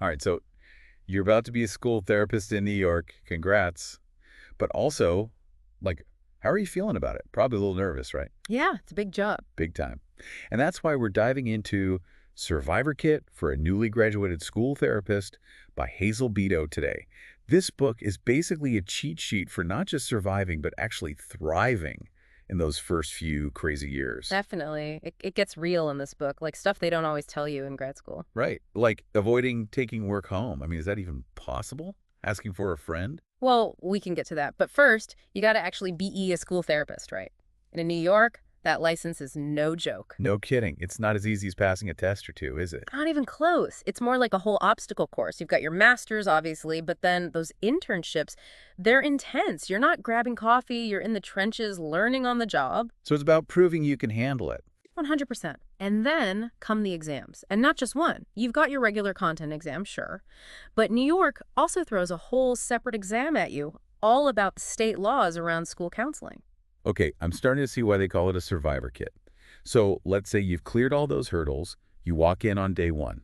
All right, so you're about to be a school therapist in New York. Congrats. But also, like, how are you feeling about it? Probably a little nervous, right? Yeah, it's a big job. Big time. And that's why we're diving into Survivor Kit for a Newly Graduated School Therapist by Hazel Beto today. This book is basically a cheat sheet for not just surviving, but actually thriving in those first few crazy years. Definitely. It gets real in this book, like stuff they don't always tell you in grad school. Right. Like avoiding taking work home. I mean, is that even possible? Asking for a friend? Well, we can get to that. But first, you got to actually be a school therapist, right? And in New York, that license is no joke. No kidding. It's not as easy as passing a test or two, is it? Not even close. It's more like a whole obstacle course. You've got your master's, obviously, but then those internships, they're intense. You're not grabbing coffee, you're in the trenches learning on the job. So it's about proving you can handle it. 100%. And then come the exams. And not just one. You've got your regular content exam, sure. But New York also throws a whole separate exam at you, all about the state laws around school counseling. Okay, I'm starting to see why they call it a survivor kit. So let's say you've cleared all those hurdles, you walk in on day one.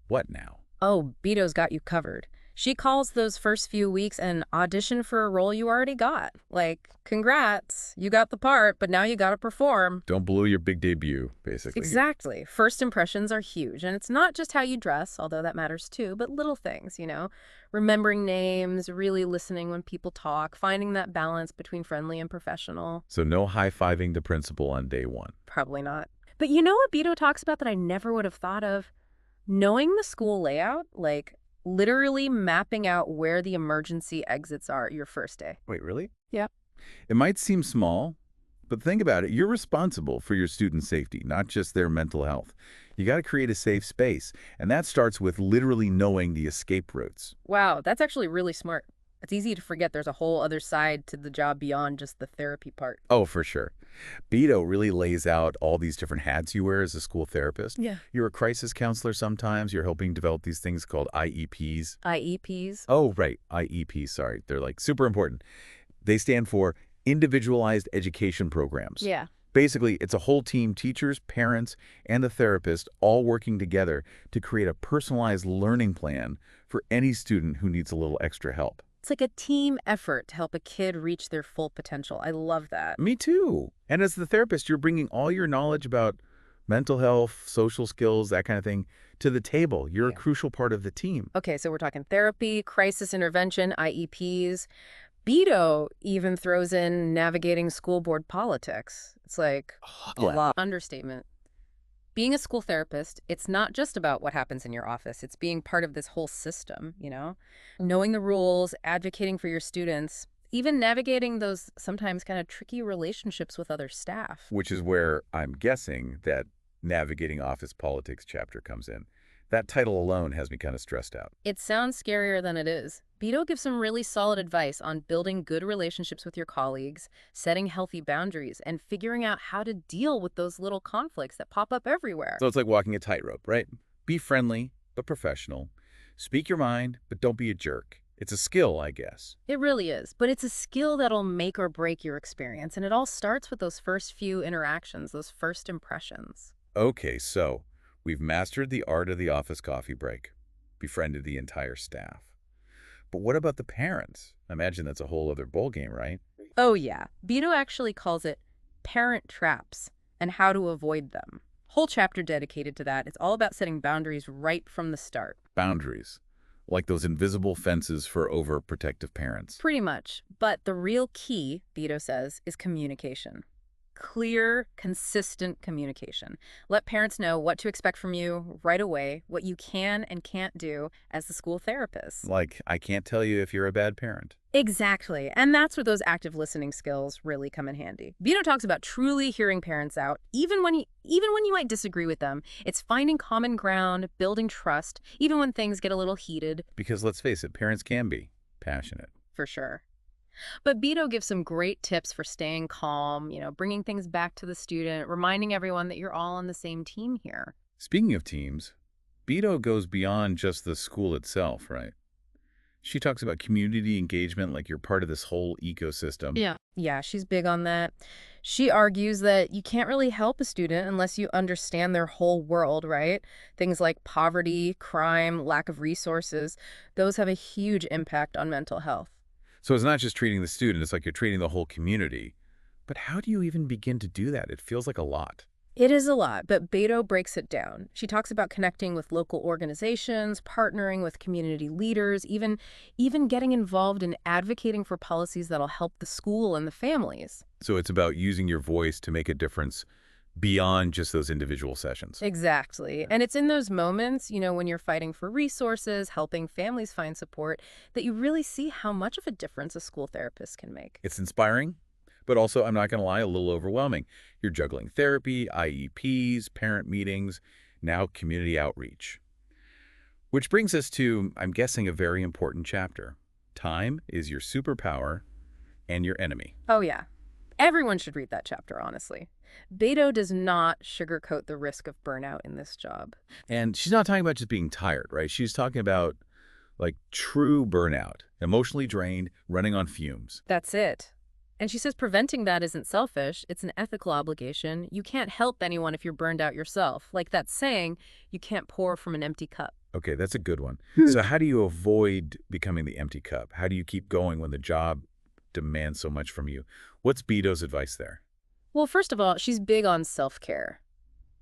What now? Oh, Beto's got you covered. She calls those first few weeks an audition for a role you already got. Like, congrats, you got the part, but now you gotta perform. Don't blow your big debut, basically. Exactly. First impressions are huge. And it's not just how you dress, although that matters too, but little things, remembering names, really listening when people talk, finding that balance between friendly and professional. So no high-fiving the principal on day one. Probably not. But you know what Beto talks about that I never would have thought of? Knowing the school layout, like literally mapping out where the emergency exits are your first day. Wait, really? Yep. It might seem small, but think about it. You're responsible for your students' safety, not just their mental health. You got to create a safe space, and that starts with literally knowing the escape routes. Wow, that's actually really smart. It's easy to forget there's a whole other side to the job beyond just the therapy part. Oh, for sure. Beto really lays out all these different hats you wear as a school therapist. Yeah. You're a crisis counselor sometimes. You're helping develop these things called IEPs. IEPs? Oh, right. IEPs, sorry. They're like super important. They stand for Individualized Education Programs. Yeah. Basically, it's a whole team, teachers, parents, and the therapist all working together to create a personalized learning plan for any student who needs a little extra help. It's like a team effort to help a kid reach their full potential. I love that. Me too. And as the therapist, you're bringing all your knowledge about mental health, social skills, that kind of thing, to the table. You're a Yeah. crucial part of the team. Okay, so we're talking therapy, crisis intervention, IEPs. Beto even throws in navigating school board politics. It's like a Yeah. lot. Understatement. Being a school therapist, it's not just about what happens in your office. It's being part of this whole system. Knowing the rules, advocating for your students, even navigating those sometimes kind of tricky relationships with other staff. Which is where I'm guessing that Navigating Office Politics chapter comes in. That title alone has me kind of stressed out. It sounds scarier than it is. Beto gives some really solid advice on building good relationships with your colleagues, setting healthy boundaries, and figuring out how to deal with those little conflicts that pop up everywhere. So it's like walking a tightrope, right? Be friendly, but professional. Speak your mind, but don't be a jerk. It's a skill, I guess. It really is, but it's a skill that'll make or break your experience, and it all starts with those first few interactions, those first impressions. Okay, so we've mastered the art of the office coffee break, befriended the entire staff. But what about the parents? I imagine that's a whole other ballgame, right? Oh yeah, Beto actually calls it parent traps and how to avoid them. Whole chapter dedicated to that. It's all about setting boundaries right from the start. Boundaries, like those invisible fences for overprotective parents. Pretty much. But the real key, Beto says, is communication. Clear, consistent communication. Let parents know what to expect from you right away, what you can and can't do as the school therapist. Like, I can't tell you if you're a bad parent. Exactly. And that's where those active listening skills really come in handy. Beto talks about truly hearing parents out, even when you might disagree with them. It's finding common ground, building trust, even when things get a little heated, Because let's face it, parents can be passionate. for sure. But Beto gives some great tips for staying calm, bringing things back to the student, reminding everyone that you're all on the same team here. Speaking of teams, Beto goes beyond just the school itself, right? She talks about community engagement like you're part of this whole ecosystem. Yeah, she's big on that. She argues that you can't really help a student unless you understand their whole world, right? Things like poverty, crime, lack of resources, those have a huge impact on mental health. So it's not just treating the student, it's like you're treating the whole community. But how do you even begin to do that? It feels like a lot. It is a lot, but Beto breaks it down. She talks about connecting with local organizations, partnering with community leaders, even getting involved in advocating for policies that'll help the school and the families. So it's about using your voice to make a difference beyond just those individual sessions. Exactly. And it's in those moments, when you're fighting for resources, helping families find support, that you really see how much of a difference a school therapist can make. It's inspiring, but also, I'm not going to lie, a little overwhelming. You're juggling therapy, IEPs, parent meetings, now community outreach. Which brings us to, I'm guessing, a very important chapter. Time is your superpower and your enemy. Oh, yeah. Everyone should read that chapter, honestly. Beto does not sugarcoat the risk of burnout in this job. And she's not talking about just being tired, right? She's talking about, like, true burnout, emotionally drained, running on fumes. That's it. And she says preventing that isn't selfish, it's an ethical obligation. You can't help anyone if you're burned out yourself. Like that saying, you can't pour from an empty cup. Okay, that's a good one. So how do you avoid becoming the empty cup? How do you keep going when the job demands so much from you? What's Beto's advice there? Well, first of all, she's big on self-care,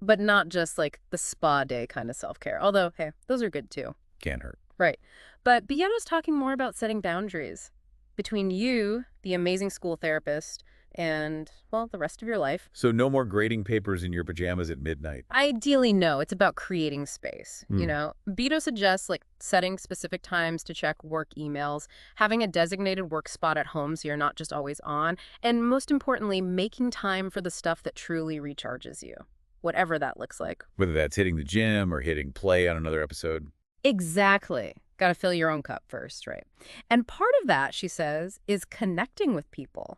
but not just like the spa day kind of self-care. Although, hey, those are good too. Can't hurt. Right. But Beato's talking more about setting boundaries between you, the amazing school therapist, and, well, the rest of your life. So no more grading papers in your pajamas at midnight. Ideally, no. It's about creating space, Hmm. Beto suggests, like, setting specific times to check work emails, having a designated work spot at home so you're not just always on, and most importantly, making time for the stuff that truly recharges you, whatever that looks like. Whether that's hitting the gym or hitting play on another episode. Exactly. Got to fill your own cup first, right? And part of that, she says, is connecting with people,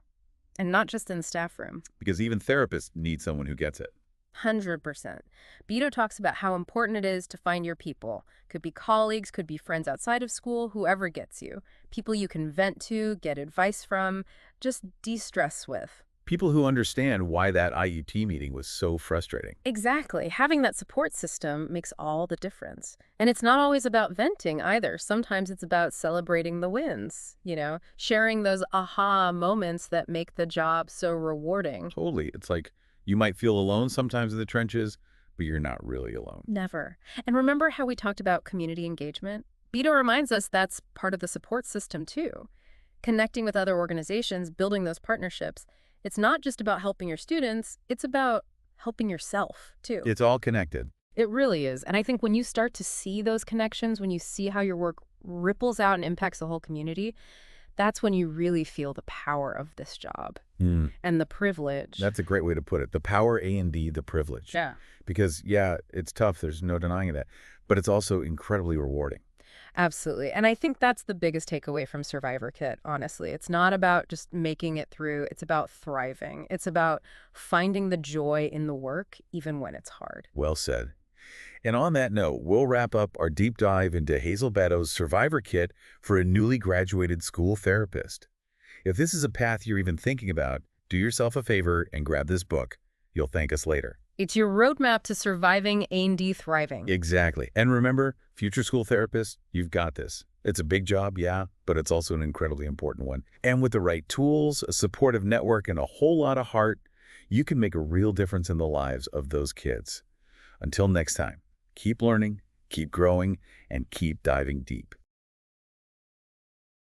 and not just in the staff room. Because even therapists need someone who gets it. 100%. Beto talks about how important it is to find your people. Could be colleagues, could be friends outside of school, whoever gets you. People you can vent to, get advice from, just de-stress with. People who understand why that IUT meeting was so frustrating. Exactly. Having that support system makes all the difference. And it's not always about venting either. Sometimes it's about celebrating the wins, sharing those aha moments that make the job so rewarding. Totally. It's like you might feel alone sometimes in the trenches, but you're not really alone. Never. And remember how we talked about community engagement? Beto reminds us that's part of the support system too. Connecting with other organizations, building those partnerships. It's not just about helping your students, it's about helping yourself, too. It's all connected. It really is. And I think when you start to see those connections, when you see how your work ripples out and impacts the whole community, that's when you really feel the power of this job and the privilege. That's a great way to put it. The power and the privilege. Yeah. Because, yeah, it's tough. There's no denying that. But it's also incredibly rewarding. Absolutely. And I think that's the biggest takeaway from Survivor Kit, honestly. It's not about just making it through. It's about thriving. It's about finding the joy in the work, even when it's hard. Well said. And on that note, we'll wrap up our deep dive into Hazel Beto's Survivor Kit for a newly graduated school therapist. If this is a path you're even thinking about, do yourself a favor and grab this book. You'll thank us later. It's your roadmap to surviving A&D thriving. Exactly. And remember, future school therapists, you've got this. It's a big job, yeah, but it's also an incredibly important one. And with the right tools, a supportive network, and a whole lot of heart, you can make a real difference in the lives of those kids. Until next time, keep learning, keep growing, and keep diving deep.